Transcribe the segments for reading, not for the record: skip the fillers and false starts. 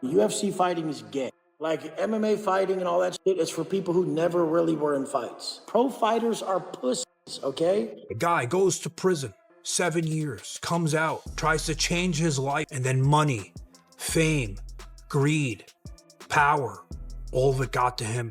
UFC fighting is gay. Like MMA fighting and all that shit is for people who never really were in fights. Pro fighters are pussies, okay? A guy goes to prison, 7 years, comes out, tries to change his life, and then money, fame, greed, power, all of it got to him.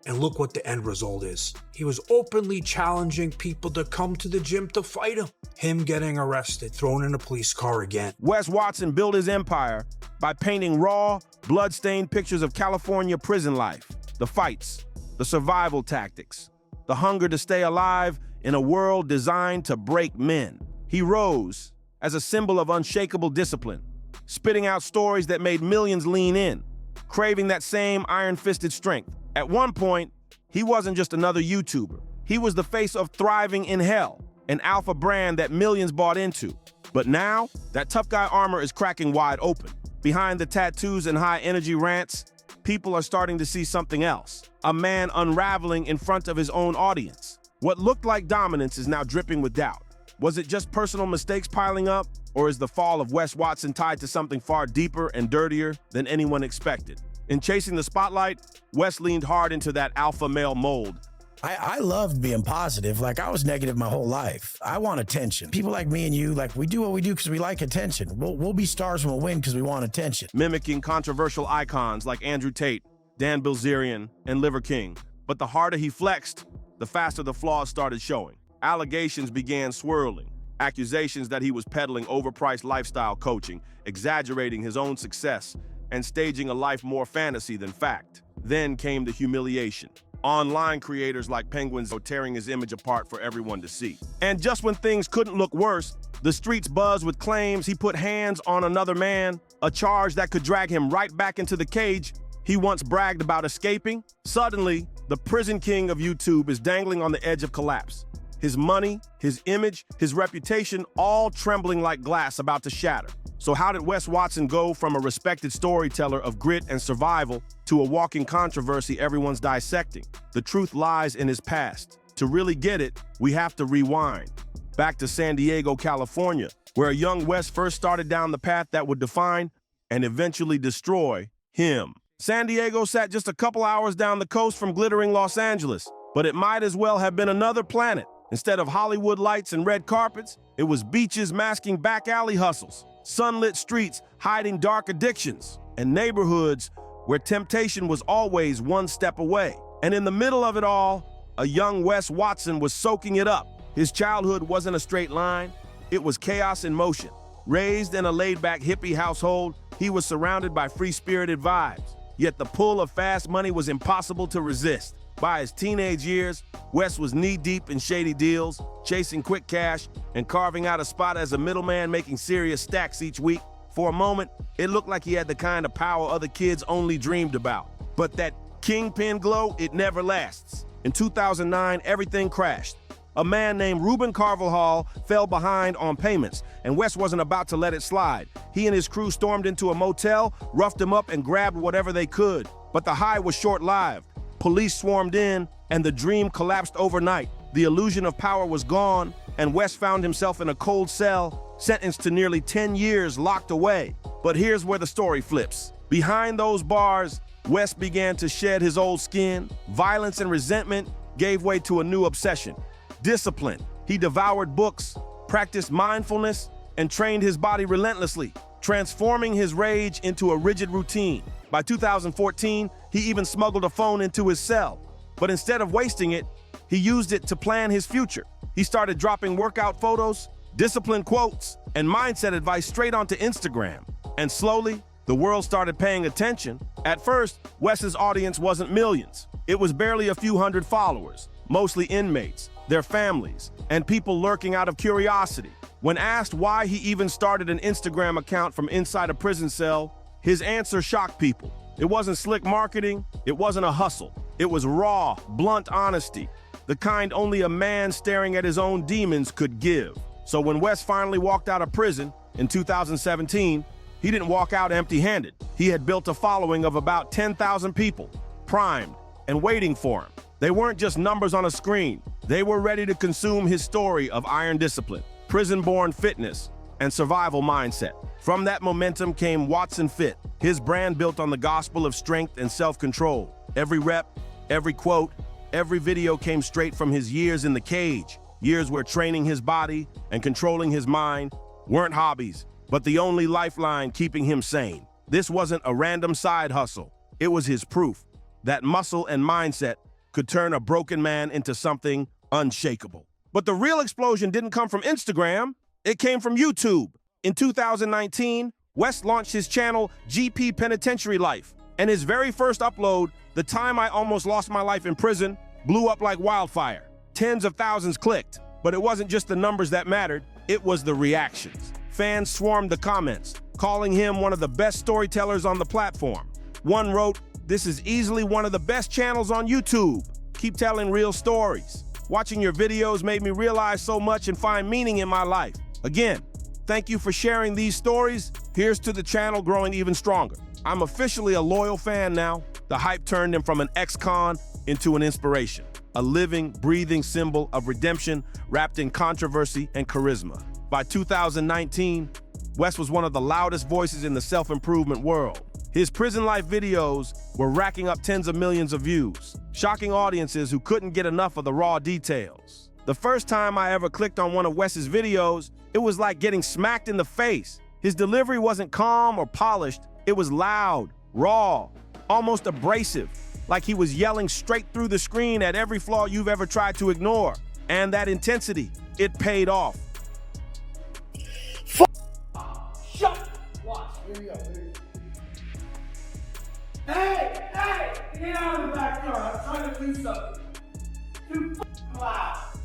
And look what the end result is. He was openly challenging people to come to the gym to fight him. Him getting arrested, thrown in a police car again. Wes Watson built his empire by painting raw, blood-stained pictures of California prison life, the fights, the survival tactics, the hunger to stay alive in a world designed to break men. He rose as a symbol of unshakable discipline, spitting out stories that made millions lean in, craving that same iron-fisted strength. At one point, he wasn't just another YouTuber. He was the face of Thriving in Hell, an alpha brand that millions bought into. But now, that tough guy armor is cracking wide open. Behind the tattoos and high-energy rants, people are starting to see something else. A man unraveling in front of his own audience. What looked like dominance is now dripping with doubt. Was it just personal mistakes piling up, or is the fall of Wes Watson tied to something far deeper and dirtier than anyone expected? In chasing the spotlight, Wes leaned hard into that alpha male mold. I loved being positive. Like, I was negative my whole life. I want attention. People like me and you, like, we do what we do because we like attention. We'll be stars when we'll win because we want attention. Mimicking controversial icons like Andrew Tate, Dan Bilzerian, and Liver King. But the harder he flexed, the faster the flaws started showing. Allegations began swirling. Accusations that he was peddling overpriced lifestyle coaching, exaggerating his own success, and staging a life more fantasy than fact. Then came the humiliation. Online creators like Penguins are tearing his image apart for everyone to see. And just when things couldn't look worse, the streets buzzed with claims he put hands on another man, a charge that could drag him right back into the cage he once bragged about escaping. Suddenly, the prison king of YouTube is dangling on the edge of collapse. His money, his image, his reputation, all trembling like glass about to shatter. So how did Wes Watson go from a respected storyteller of grit and survival to a walking controversy everyone's dissecting? The truth lies in his past. To really get it, we have to rewind. Back to San Diego, California, where a young Wes first started down the path that would define and eventually destroy him. San Diego sat just a couple hours down the coast from glittering Los Angeles, but it might as well have been another planet. Instead of Hollywood lights and red carpets, it was beaches masking back alley hustles, sunlit streets hiding dark addictions, and neighborhoods where temptation was always one step away. And in the middle of it all, a young Wes Watson was soaking it up. His childhood wasn't a straight line, it was chaos in motion. Raised in a laid-back hippie household, he was surrounded by free-spirited vibes. Yet the pull of fast money was impossible to resist. By his teenage years, Wes was knee-deep in shady deals, chasing quick cash, and carving out a spot as a middleman making serious stacks each week. For a moment, it looked like he had the kind of power other kids only dreamed about. But that kingpin glow, it never lasts. In 2009, everything crashed. A man named Ruben Carvajal fell behind on payments, and Wes wasn't about to let it slide. He and his crew stormed into a motel, roughed him up, and grabbed whatever they could. But the high was short-lived. Police swarmed in, and the dream collapsed overnight. The illusion of power was gone, and Wes found himself in a cold cell, sentenced to nearly 10 years locked away. But here's where the story flips. Behind those bars, Wes began to shed his old skin. Violence and resentment gave way to a new obsession. Discipline. He devoured books, practiced mindfulness, and trained his body relentlessly, transforming his rage into a rigid routine. By 2014, he even smuggled a phone into his cell. But instead of wasting it, he used it to plan his future. He started dropping workout photos, discipline quotes, and mindset advice straight onto Instagram. And slowly, the world started paying attention. At first, Wes's audience wasn't millions. It was barely a few hundred followers, mostly inmates, their families, and people lurking out of curiosity. When asked why he even started an Instagram account from inside a prison cell, his answer shocked people. It wasn't slick marketing, it wasn't a hustle. It was raw, blunt honesty, the kind only a man staring at his own demons could give. So when Wes finally walked out of prison in 2017, he didn't walk out empty-handed. He had built a following of about 10,000 people, primed and waiting for him. They weren't just numbers on a screen. They were ready to consume his story of iron discipline, prison-born fitness, and survival mindset. From that momentum came Watson Fit, his brand built on the gospel of strength and self-control. Every rep, every quote, every video came straight from his years in the cage, years where training his body and controlling his mind weren't hobbies, but the only lifeline keeping him sane. This wasn't a random side hustle. It was his proof that muscle and mindset could turn a broken man into something unshakable. But the real explosion didn't come from Instagram. It came from YouTube. In 2019, Wes launched his channel, GP Penitentiary Life. And his very first upload, The Time I Almost Lost My Life in Prison, blew up like wildfire. Tens of thousands clicked. But it wasn't just the numbers that mattered, it was the reactions. Fans swarmed the comments, calling him one of the best storytellers on the platform. One wrote, "This is easily one of the best channels on YouTube. Keep telling real stories. Watching your videos made me realize so much and find meaning in my life. Again, thank you for sharing these stories. Here's to the channel growing even stronger." I'm officially a loyal fan now. The hype turned him from an ex-con into an inspiration, a living, breathing symbol of redemption wrapped in controversy and charisma. By 2019, Wes was one of the loudest voices in the self-improvement world. His prison life videos were racking up tens of millions of views, shocking audiences who couldn't get enough of the raw details. The first time I ever clicked on one of Wes's videos, it was like getting smacked in the face. His delivery wasn't calm or polished, it was loud, raw, almost abrasive, like he was yelling straight through the screen at every flaw you've ever tried to ignore. And that intensity, it paid off. Shut! Watch. Here we go. Hey! Get out of the backyard. I'm trying to do something. Too loud.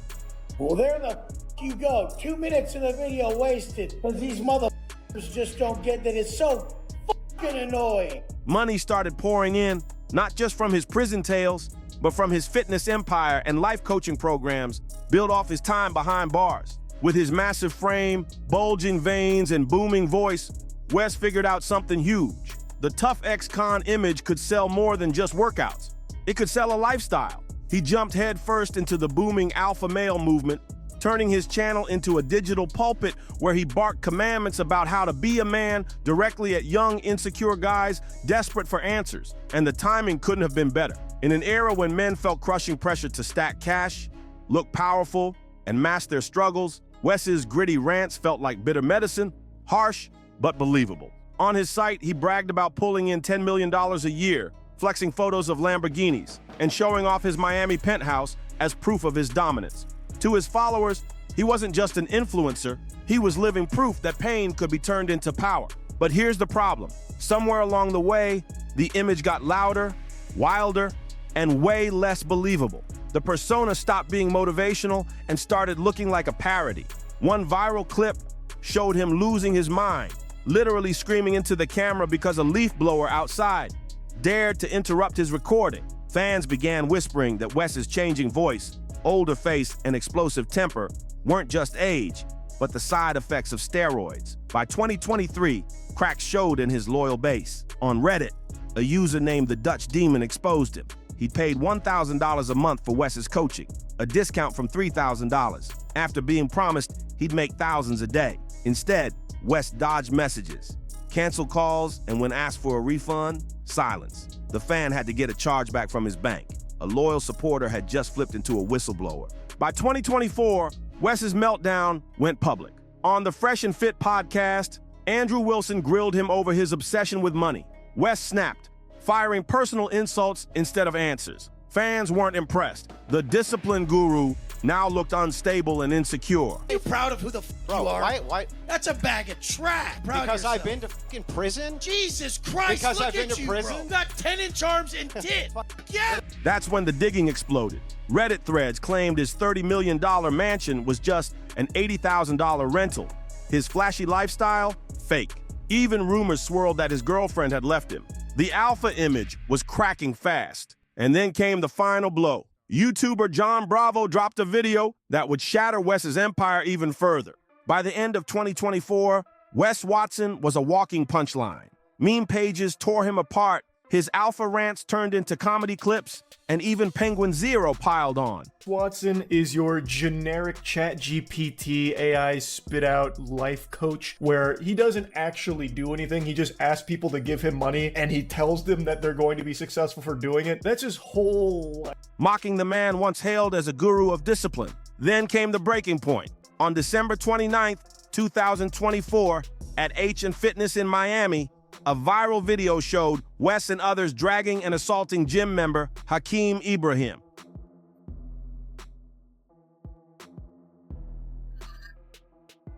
Well, there the you go. 2 minutes of the video wasted because these motherfuckers just don't get that it's so fucking annoying. Money started pouring in, not just from his prison tales, but from his fitness empire and life coaching programs built off his time behind bars. With his massive frame, bulging veins, and booming voice, Wes figured out something huge. The tough ex-con image could sell more than just workouts. It could sell a lifestyle. He jumped headfirst into the booming alpha male movement, turning his channel into a digital pulpit where he barked commandments about how to be a man directly at young, insecure guys desperate for answers. And the timing couldn't have been better. In an era when men felt crushing pressure to stack cash, look powerful, and mask their struggles, Wes's gritty rants felt like bitter medicine, harsh but believable. On his site, he bragged about pulling in $10 million a year, flexing photos of Lamborghinis, and showing off his Miami penthouse as proof of his dominance. To his followers, he wasn't just an influencer, he was living proof that pain could be turned into power. But here's the problem. Somewhere along the way, the image got louder, wilder, and way less believable. The persona stopped being motivational and started looking like a parody. One viral clip showed him losing his mind, literally screaming into the camera because a leaf blower outside dared to interrupt his recording. Fans began whispering that Wes's changing voice, older face, and explosive temper weren't just age, but the side effects of steroids. By 2023, cracks showed in his loyal base. On Reddit, a user named the Dutch Demon exposed him. He paid $1,000 a month for Wes's coaching, a discount from $3,000, after being promised he'd make thousands a day. Instead, Wes dodged messages, canceled calls, and when asked for a refund, silence. The fan had to get a chargeback from his bank. A loyal supporter had just flipped into a whistleblower. By 2024, Wes's meltdown went public. On the Fresh and Fit podcast, Andrew Wilson grilled him over his obsession with money. Wes snapped, firing personal insults instead of answers. Fans weren't impressed. The discipline guru now looked unstable and insecure. You proud of who the you are? Why? That's a bag of trash. Proud Because of I've been to fucking prison? Jesus Christ, Because look I've been at to you, prison? bro. You got 10-inch arms and tit. Yeah. That's when the digging exploded. Reddit threads claimed his $30 million mansion was just an $80,000 rental. His flashy lifestyle, fake. Even rumors swirled that his girlfriend had left him. The alpha image was cracking fast. And then came the final blow. YouTuber John Bravo dropped a video that would shatter Wes's empire even further. By the end of 2024, Wes Watson was a walking punchline. Meme pages tore him apart, His alpha rants turned into comedy clips, and even Penguin Zero piled on. Watson is your generic ChatGPT AI spit out life coach where he doesn't actually do anything. He just asks people to give him money and he tells them that they're going to be successful for doing it. That's his whole life. Mocking the man once hailed as a guru of discipline. Then came the breaking point. On December 29th, 2024, at H & Fitness in Miami, a viral video showed Wes and others dragging and assaulting gym member Hakeem Ibrahim.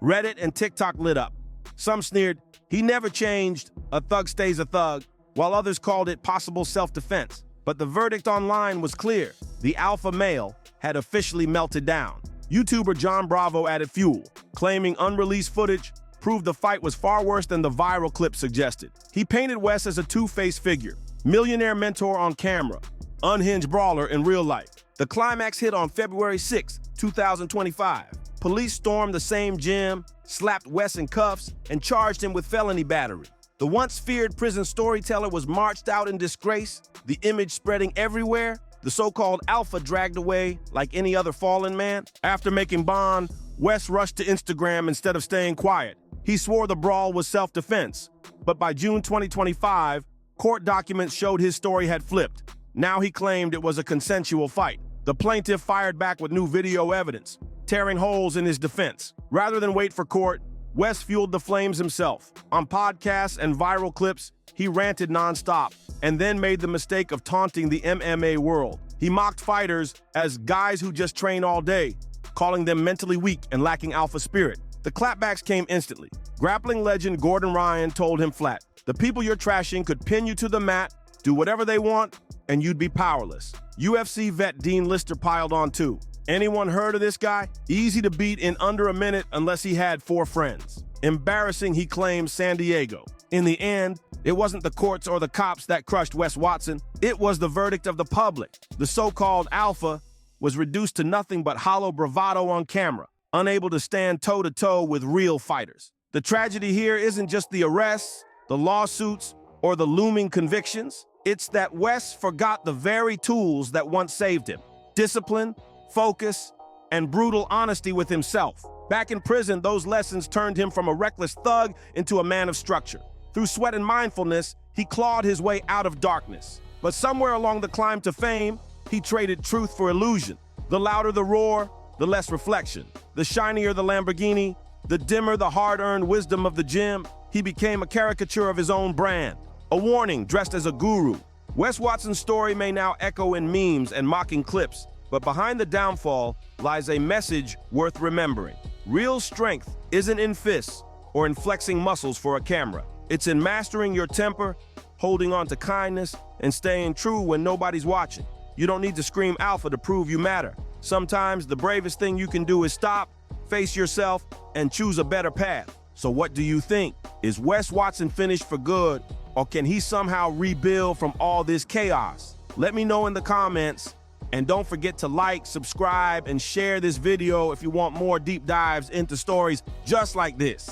Reddit and TikTok lit up. Some sneered, "He never changed, a thug stays a thug," while others called it possible self-defense. But the verdict online was clear. The alpha male had officially melted down. YouTuber John Bravo added fuel, claiming unreleased footage proved the fight was far worse than the viral clip suggested. He painted Wes as a two-faced figure, millionaire mentor on camera, unhinged brawler in real life. The climax hit on February 6, 2025. Police stormed the same gym, slapped Wes in cuffs, and charged him with felony battery. The once feared prison storyteller was marched out in disgrace, the image spreading everywhere, the so-called alpha dragged away like any other fallen man. After making bond, Wes rushed to Instagram instead of staying quiet. He swore the brawl was self-defense, but by June 2025, court documents showed his story had flipped. Now he claimed it was a consensual fight. The plaintiff fired back with new video evidence, tearing holes in his defense. Rather than wait for court, Wes fueled the flames himself. On podcasts and viral clips, he ranted nonstop and then made the mistake of taunting the MMA world. He mocked fighters as guys who just train all day, calling them mentally weak and lacking alpha spirit. The clapbacks came instantly. Grappling legend Gordon Ryan told him flat, "The people you're trashing could pin you to the mat, do whatever they want, and you'd be powerless." UFC vet Dean Lister piled on too. "Anyone heard of this guy? Easy to beat in under a minute unless he had 4 friends." Embarrassing, he claimed San Diego. In the end, it wasn't the courts or the cops that crushed Wes Watson. It was the verdict of the public. The so-called alpha was reduced to nothing but hollow bravado on camera, unable to stand toe-to-toe with real fighters. The tragedy here isn't just the arrests, the lawsuits, or the looming convictions. It's that Wes forgot the very tools that once saved him: discipline, focus, and brutal honesty with himself. Back in prison, those lessons turned him from a reckless thug into a man of structure. Through sweat and mindfulness, he clawed his way out of darkness. But somewhere along the climb to fame, he traded truth for illusion. The louder the roar, the less reflection. The shinier the Lamborghini, the dimmer the hard-earned wisdom of the gym. He became a caricature of his own brand, a warning dressed as a guru. Wes Watson's story may now echo in memes and mocking clips, but behind the downfall lies a message worth remembering. Real strength isn't in fists or in flexing muscles for a camera. It's in mastering your temper, holding on to kindness, and staying true when nobody's watching. You don't need to scream alpha to prove you matter. Sometimes the bravest thing you can do is stop, face yourself, and choose a better path. So what do you think? Is Wes Watson finished for good, or can he somehow rebuild from all this chaos? Let me know in the comments. And don't forget to like, subscribe, and share this video if you want more deep dives into stories just like this.